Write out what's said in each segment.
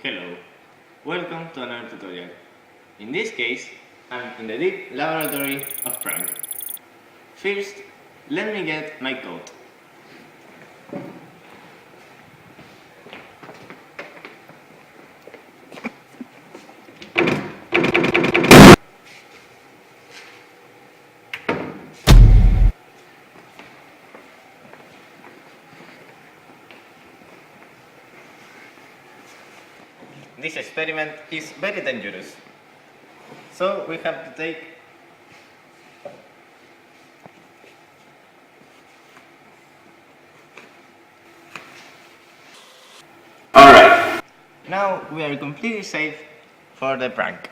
Hello, welcome to another tutorial. In this case, I'm in the deep laboratory of prank. First, let me get my coat. This experiment is very dangerous, so we have to take Alright, now we are completely safe for the prank.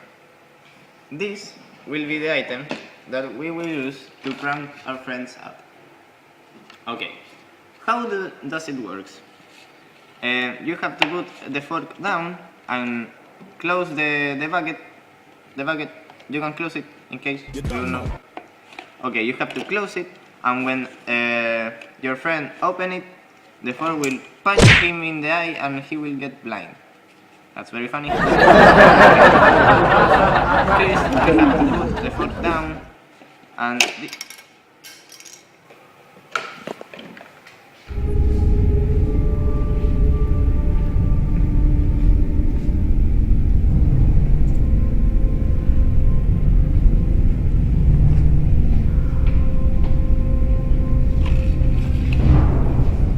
This will be the item that we will use to prank our friends out. Okay, how does it work? You have to put the fork down and close the bucket. The bucket, you can close it in case you don't know. Okay, you have to close it, and when your friend open it, the fork will punch him in the eye and he will get blind. That's very funny. First, you have to put the fork down and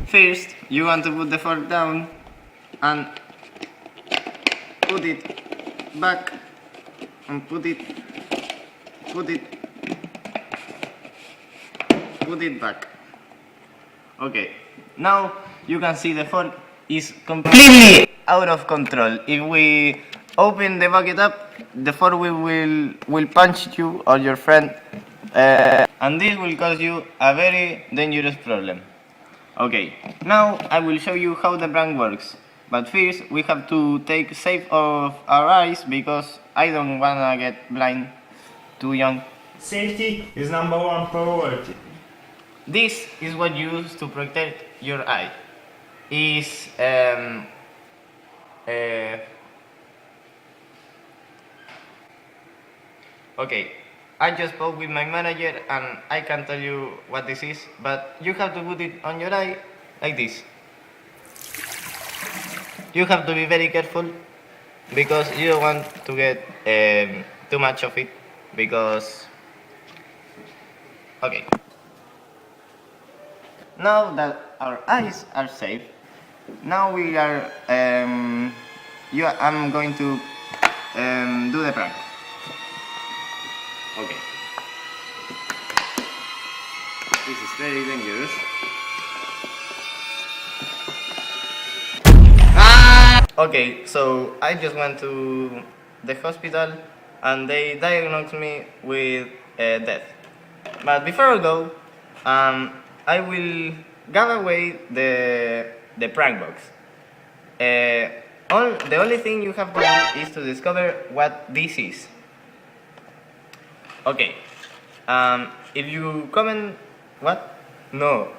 First, you want to put the fork down and put it back and put it back. Okay, now you can see the fork is completely out of control. If we open the bucket up, the fork will punch you or your friend, and this will cause you a very dangerous problem. Okay, now I will show you how the prank works. But first, we have to take safe of our eyes because I don't wanna get blind too young. Safety is number one priority. This is what you use to protect your eye. Is okay. I just spoke with my manager and I can tell you what this is, but you have to put it on your eye like this. You have to be very careful because you don't want to get too much of it because... Okay. Now that our eyes are safe, now we are... I'm going to do the prank. Okay. This is very dangerous. Okay, so I just went to the hospital and they diagnosed me with death. But before I go, I will give away the prank box. The only thing you have to do is to discover what this is. Okay, if you comment, what? No,